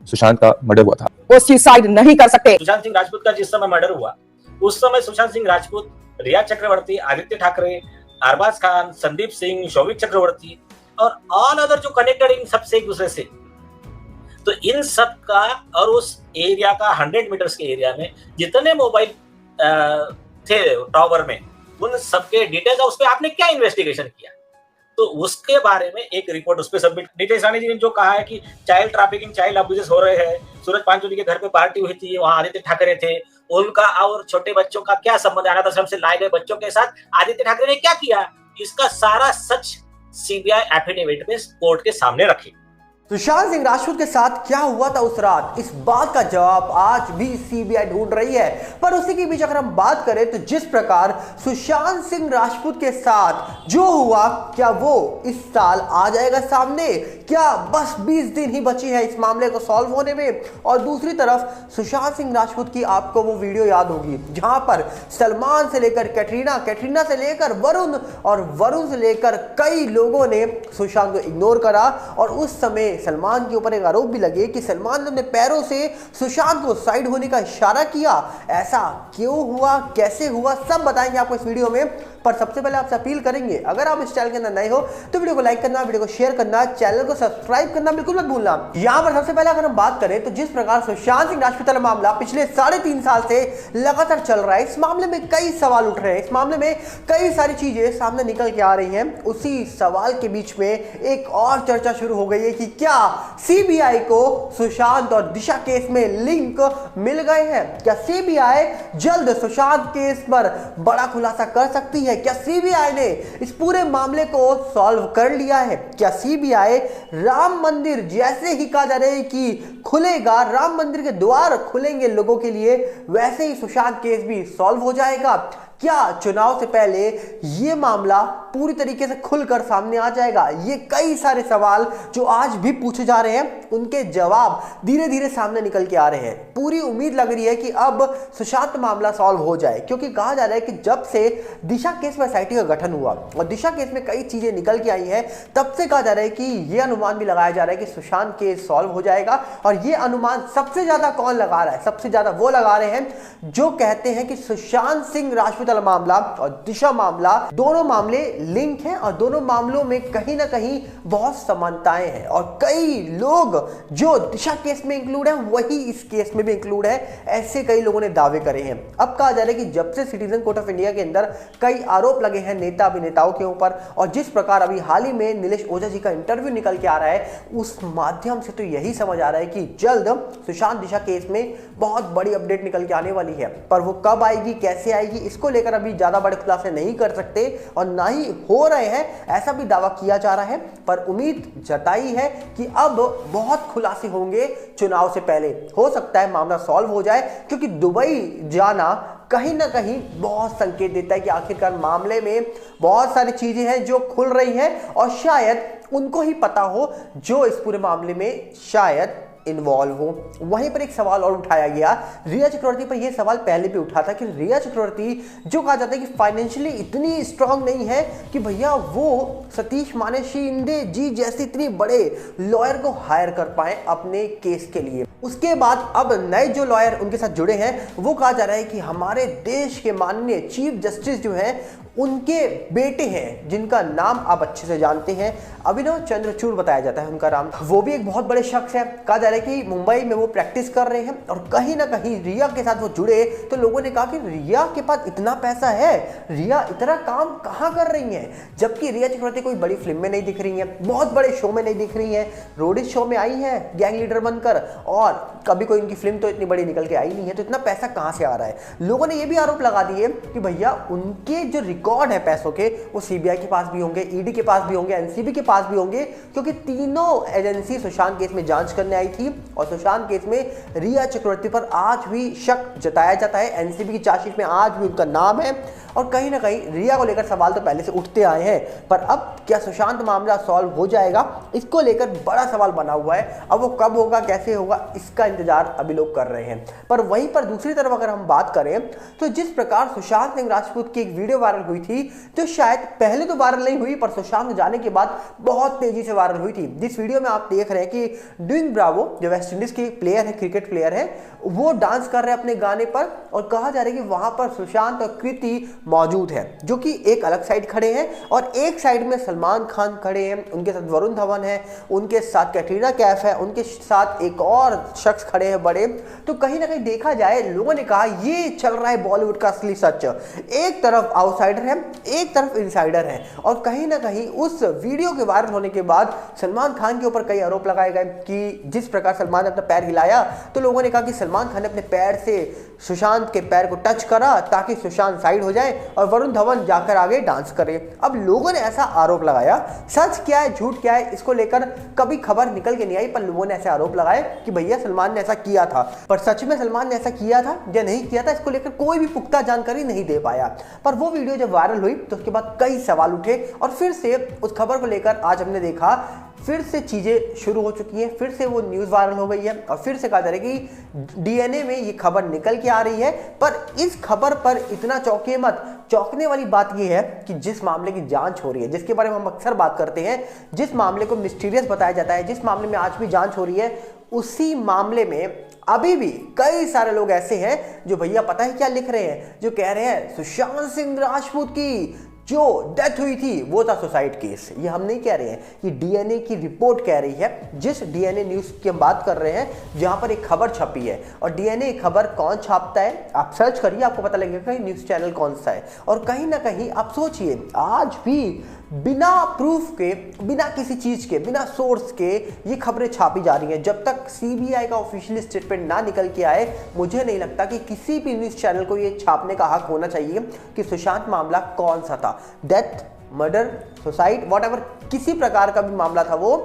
सुशांत का मर्डर हुआ था। वो सुसाइड नहीं कर सकते। सुशांत सिंह राजपूत का जिस समय मर्डर हुआ उस समय सुशांत सिंह राजपूत, रिया चक्रवर्ती, आदित्य ठाकरे, अरबाज खान, संदीप सिंह, शौविक चक्रवर्ती और ऑल अदर जो कनेक्टेड इन सबसे एक दूसरे से, तो इन सब का और उस एरिया का 100 मीटर्स के एरिया में जितने मोबाइल थे टावर में, उन सबके डिटेल्स, उस पर आपने क्या इन्वेस्टिगेशन किया? तो उसके बारे में एक रिपोर्ट उस पर सबमिट। नीतीश राणे जी ने जो कहा है कि चाइल्ड ट्रैफिकिंग, चाइल्ड अब्यूजेस हो रहे हैं, सूरज पांचोली के घर पे पार्टी हुई थी, वहां आदित्य ठाकरे थे, उनका और छोटे बच्चों का क्या संबंध, अनाथ आश्रम से लाए गए बच्चों के साथ आदित्य ठाकरे ने क्या किया, इसका सारा सच सीबीआई एफिडेविट में कोर्ट के सामने रखी। सुशांत सिंह राजपूत के साथ क्या हुआ था उस रात, इस बात का जवाब आज भी सीबीआई ढूंढ रही है। पर उसी के बीच अगर हम बात करें तो जिस प्रकार सुशांत सिंह राजपूत के साथ जो हुआ, क्या वो इस साल आ जाएगा सामने? क्या बस 20 दिन ही बची है इस मामले को सॉल्व होने में? और दूसरी तरफ सुशांत सिंह राजपूत की आपको वो वीडियो याद होगी जहां पर सलमान से लेकर कैटरीना, कैटरीना से लेकर वरुण और वरुण से लेकर कई लोगों ने सुशांत को इग्नोर करा। और उस समय सलमान के ऊपर एक आरोप भी लगे कि सलमान ने अपने पैरों से सुशांत को साइड होने का इशारा किया। ऐसा क्यों हुआ, कैसे हुआ, सब बताएंगे आपको इस वीडियो में। पर सबसे पहले आपसे अपील करेंगे, अगर आप इस चैनल के अंदर नए हो तो वीडियो को लाइक करना, वीडियो को शेयर करना, चैनल को सब्सक्राइब करना बिल्कुल मत भूलना। यहां पर सबसे पहले अगर हम बात करें तो जिस प्रकार सुशांत सिंह राजपूत वाला मामला पिछले 3.5 साल से लगातार चल रहा है, इस मामले में कई सवाल उठ रहे हैं, इस मामले में कई सारी चीजें सामने निकल के आ रही हैं। उसी सवाल के बीच में एक और चर्चा शुरू हो गई है कि क्या सीबीआई को सुशांत और दिशा केस में लिंक मिल गए हैं? क्या सीबीआई जल्द सुशांत केस पर बड़ा खुलासा कर सकती है? क्या सीबीआई ने इस पूरे मामले को सॉल्व कर लिया है? क्या सीबीआई राम मंदिर जैसे ही कहा जा रहा है कि खुलेगा, राम मंदिर के द्वार खुलेंगे लोगों के लिए, वैसे ही सुशांत केस भी सॉल्व हो जाएगा? क्या चुनाव से पहले यह मामला पूरी तरीके से खुलकर सामने आ जाएगा? ये कई सारे सवाल जो आज भी पूछे जा रहे हैं, उनके जवाब धीरे धीरे सामने निकल के आ रहे हैं। पूरी उम्मीद लग रही है कि अब सुशांत मामला सॉल्व हो जाए, क्योंकि कहा जा रहा है कि जब से दिशा केस में एसआईटी का गठन हुआ और दिशा केस में कई चीजें निकल के आई हैं, तब से कहा जा रहा है कि यह अनुमान भी लगाया जा रहा है कि सुशांत केस सॉल्व हो जाएगा। और यह अनुमान सबसे ज्यादा कौन लगा रहा है? सबसे ज्यादा वो लगा रहे हैं जो कहते हैं कि सुशांत सिंह राजपूत मामला और दिशा मामला, दोनों मामले लिंक हैं और दोनों मामलों में कहीं ना कहीं बहुत समानताएं हैं। और कई लोग जो दिशा केस में इंक्लूड है वही इस केस में भी इंक्लूड है, ऐसे कई लोगों ने दावे करे हैं। अब कहा जा रहा है कि जब से सिटीजन कोर्ट ऑफ इंडिया के अंदर कई आरोप लगे हैं नेता अभिनेताओं के ऊपर, और जिस प्रकार अभी हाल ही में नीलेश ओझा जी का इंटरव्यू निकल के आ रहा है, उस माध्यम से तो यही समझ आ रहा है कि जल्द सुशांत दिशा केस में बहुत बड़ी अपडेट निकल के आने वाली है। पर वो कब आएगी, कैसे आएगी, इसको लेकर अभी ज्यादा बड़े खुलासे नहीं कर सकते और ना ही हो रहे हैं, ऐसा भी दावा किया जा रहा है। पर उम्मीद जताई है कि अब बहुत खुलासे होंगे चुनाव से पहले, हो सकता है मामला सॉल्व हो जाए, क्योंकि दुबई जाना कहीं ना कहीं बहुत संकेत देता है कि आखिरकार मामले में बहुत सारी चीजें हैं जो खुल रही हैं और शायद उनको ही पता हो जो इस पूरे मामले में शायद इन्वॉल्व हो। वहीं पर एक सवाल और उठाया गया रिया चक्रवर्ती पर। यह सवाल पहले भी उठा था कि रिया चक्रवर्ती जो कहा जाता है कि फाइनेंशियली इतनी स्ट्रांग नहीं है कि भैया वो सतीश माने शिंदे जी जैसे इतने बड़े लॉयर को हायर कर पाए अपने केस के लिए। उसके बाद अब नए जो लॉयर उनके साथ जुड़े हैं, वो कहा जा रहा है कि हमारे देश के माननीय चीफ जस्टिस जो हैं उनके बेटे हैं, जिनका नाम आप अच्छे से जानते हैं, अभिनव चंद्रचूड़ बताया जाता है उनका नाम। वो भी एक बहुत बड़े शख्स है। कहा जा रहा है कि मुंबई में वो प्रैक्टिस कर रहे हैं और कहीं ना कहीं रिया के साथ वो जुड़े, तो लोगों ने कहा कि रिया के पास इतना पैसा है, रिया इतना काम कहाँ कर रही है? जबकि रिया चक्रवर्ती कोई बड़ी फिल्म में नहीं दिख रही है, बहुत बड़े शो में नहीं दिख रही है, रोडिस शो में आई है गैंग लीडर बनकर, और कभी कोई इनकी फिल्म तो इतनी बड़ी निकल के आई नहीं है। तो इतना पैसा कहाँ से आ रहा है? लोगों ने ये भी आरोप लगा दिए कि भैया उनके जो रिकॉर्ड है पैसों के, वो सीबीआई के पास भी होंगे, ईडी के पास भी होंगे, एनसीबी के पास भी होंगे, क्योंकि तीनों एजेंसी सुशांत केस में जांच करने आई थी और सुशांत केस में रिया चक्रवर्ती पर आज भी शक जताया जाता है। एनसीबी की चार्जशीट में आज भी उनका नाम है और कहीं ना कहीं रिया को लेकर सवाल तो पहले से उठते आए हैं। पर अब क्या सुशांत मामला सॉल्व हो जाएगा, इसको लेकर बड़ा सवाल बना हुआ है। अब वो कब होगा, कैसे होगा, इसका इंतजार अभी लोग कर रहे हैं। पर वहीं पर दूसरी तरफ अगर हम बात करें तो जिस प्रकार सुशांत सिंह राजपूत की एक वीडियो वायरल हुई हुई थी, जो शायद पहले तो वायरल नहीं हुई पर सुशांत जाने के बाद बहुत तेजी से वायरल हुई थी। जिस वीडियो में आप देख रहे हैं कि डूइंग ब्रावो जो वेस्ट इंडीज के प्लेयर है, क्रिकेट प्लेयर है, वो डांस कर रहे हैं अपने गाने पर और कहा जा रहा है कि वहां पर सुशांत और कृति मौजूद है, जो कि एक अलग साइड खड़े हैं और एक साइड में सलमान खान खड़े हैं, उनके साथ वरुण धवन है, उनके साथ कैटरीना कैफ है, उनके साथ एक और शख्स खड़े हैं बड़े। तो कहीं ना कहीं देखा जाए, लोगों ने कहा ये चल रहा है बॉलीवुड का असली सच, एक तरफ आउटसाइडर है, एक तरफ इनसाइडर है। और कहीं ना कहीं उस वीडियो के वायरल होने के बाद सलमान खान के ऊपर कई आरोप लगाए गए कि जिस प्रकार सलमान ने अपना पैर हिलाया तो लोगों ने कहा कि सलमान खान ने अपने पैर से सुशांत के पैर को टच करा ताकि सुशांत साइड हो जाए और वरुण धवन जाकर आगे डांस करे। अब लोगों ने ऐसा आरोप लगाया, सच क्या है झूठ क्या है इसको लेकर कभी खबर निकल के नहीं आई, पर लोगों ने ऐसे आरोप लगाए कि भैया सलमान ने ऐसा किया था। पर सच में सलमान ने ऐसा किया था या नहीं किया था, इसको लेकर कोई भी पुख्ता जानकारी नहीं दे पाया। पर वो वीडियो जब वायरल हुई तो उसके बाद कई सवाल उठे और फिर से उस खबर को लेकर आज हमने देखा फिर से चीजें शुरू हो चुकी हैं, फिर से वो न्यूज़ वायरल हो गई है और फिर से कहा जा रहा है कि डीएनए में ये खबर निकल के आ रही है। पर इस खबर पर इतना चौंकिए मत, चौंकने वाली बात यह है कि जिस मामले की जांच हो रही है, जिसके बारे में हम अक्सर बात करते हैं, जिस मामले को मिस्टीरियस बताया जाता है, जिस मामले में आज भी जांच हो रही है, उसी मामले में अभी भी कई सारे लोग ऐसे हैं जो भैया पता है क्या लिख रहे हैं, जो कह रहे हैं सुशांत सिंह राजपूत की जो डेथ हुई थी वो था सुसाइड केस। ये हम नहीं कह रहे हैं, ये डीएनए की रिपोर्ट कह रही है। जिस डीएनए न्यूज़ की हम बात कर रहे हैं जहां पर एक खबर छपी है, और डीएनए खबर कौन छापता है आप सर्च करिए, आपको पता लगेगा कि न्यूज़ चैनल कौन सा है। और कहीं ना कहीं आप सोचिए, आज भी बिना प्रूफ के, बिना किसी चीज के, बिना सोर्स के ये खबरें छापी जा रही हैं। जब तक सीबीआई का ऑफिशियल स्टेटमेंट ना निकल के आए, मुझे नहीं लगता कि किसी भी न्यूज़ चैनल को ये छापने का हक होना चाहिए कि सुशांत मामला कौन सा था, डेथ, मर्डर, सुसाइड, व्हाटएवर, किसी प्रकार का भी मामला था वो,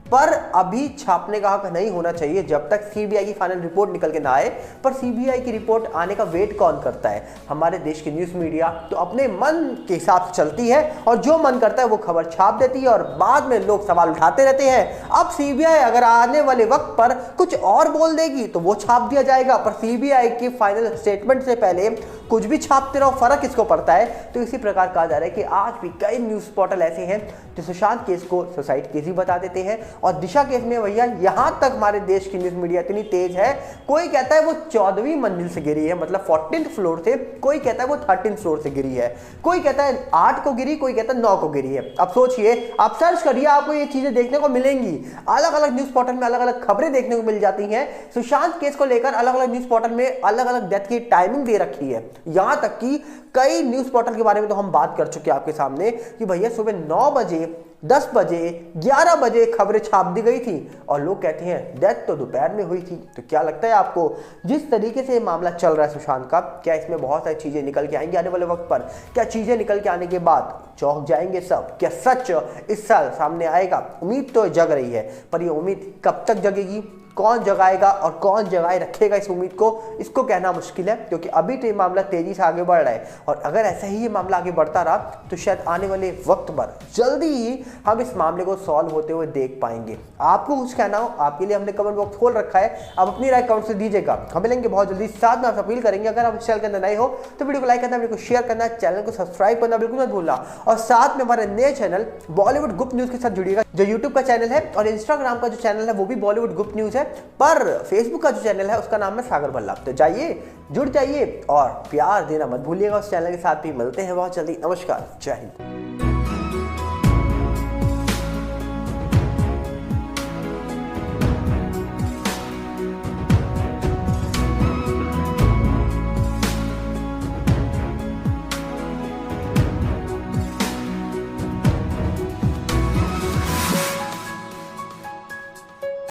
पर अभी छापने का हक नहीं होना चाहिए जब तक सीबीआई की फाइनल रिपोर्ट निकल के ना आए। पर सीबीआई की रिपोर्ट आने का वेट कौन करता है? हमारे देश की न्यूज़ मीडिया तो अपने मन के हिसाब से चलती है और जो मन करता है वो खबर छाप देती है और बाद में लोग सवाल उठाते रहते हैं। अब सीबीआई अगर आने वाले वक्त पर कुछ और बोल देगी तो वो छाप दिया जाएगा, पर सीबीआई के फाइनल स्टेटमेंट से पहले कुछ भी छापते रहो, फर्क किसको पड़ता है? तो इसी प्रकार कहा जा रहा है कि आज भी कई न्यूज़ पोर्टल ऐसे हैं जो सुशांत केस को सुसाइड केस ही बता देते हैं। और दिशा केस में भैया यहां तक हमारे देश की न्यूज़ मीडिया इतनी तेज है, कोई कहता है वो 14वीं मंजिल से गिरी है, मतलब 14th फ्लोर से, कोई कहता है वो 13th फ्लोर से गिरी है, कोई कहता है 8 को गिरी, कोई कहता है 9 को गिरी है। अब सोचिए, आप सर्च करिए, आपको ये चीजें देखने को मिलेंगी। अलग अलग न्यूज़ पोर्टल में अलग अलग खबरें देखने को मिल जाती हैं। सुशांत केस को लेकर अलग अलग न्यूज़ पोर्टल में अलग अलग डेथ की टाइमिंग दे रखी है। यहां तक कि कई न्यूज़ पोर्टल के बारे में तो हम बात कर चुके हैं आपके सामने कि भैया सुबह 9 बजे, 10 बजे, 11 बजे खबरें छाप दी गई थी और लोग कहते हैं डेथ तो दोपहर में हुई थी। तो क्या लगता है आपको, जिस तरीके से मामला चल रहा है सुशांत का, क्या इसमें बहुत सारी चीजें निकल के आएंगी आने वाले वक्त पर? क्या चीजें निकल के आने के बाद चौंक जाएंगे सब? क्या सच इस साल सामने आएगा? उम्मीद तो जग रही है, पर ये उम्मीद कब तक जगेगी, कौन जगाएगा और कौन जगाए रखेगा इस उम्मीद को, इसको कहना मुश्किल है, क्योंकि अभी तो ये मामला तेजी से आगे बढ़ रहा है। और अगर ऐसा ही ये मामला आगे बढ़ता रहा तो शायद आने वाले वक्त पर जल्दी ही हम इस मामले को सॉल्व होते हुए देख पाएंगे। आपको कुछ कहना हो, आपके लिए हमने कमेंट बॉक्स खोल रखा है, आप अपनी राय कमेंट से दीजिएगा। हम मिलेंगे बहुत जल्दी। साथ में आप अपील करेंगे, अगर आप इस चैनल के अंदर नए हो तो वीडियो को लाइक करना, वीडियो को शेयर करना, चैनल को सब्सक्राइब करना बिल्कुल मत भूलना। और साथ में हमारे नए चैनल बॉलीवुड गुप्त न्यूज़ के साथ जुड़िएगा, जो यूट्यूब का चैनल है और इंस्टाग्राम का जो चैनल है वो भी बॉलीवुड गुप्त न्यूज़ है, पर फेसबुक का जो चैनल है उसका नाम है सागर भल्ला। तो जाइए, जुड़ जाइए और प्यार देना मत भूलिएगा उस चैनल के साथ भी। मिलते हैं बहुत जल्दी। नमस्कार, जय हिंद।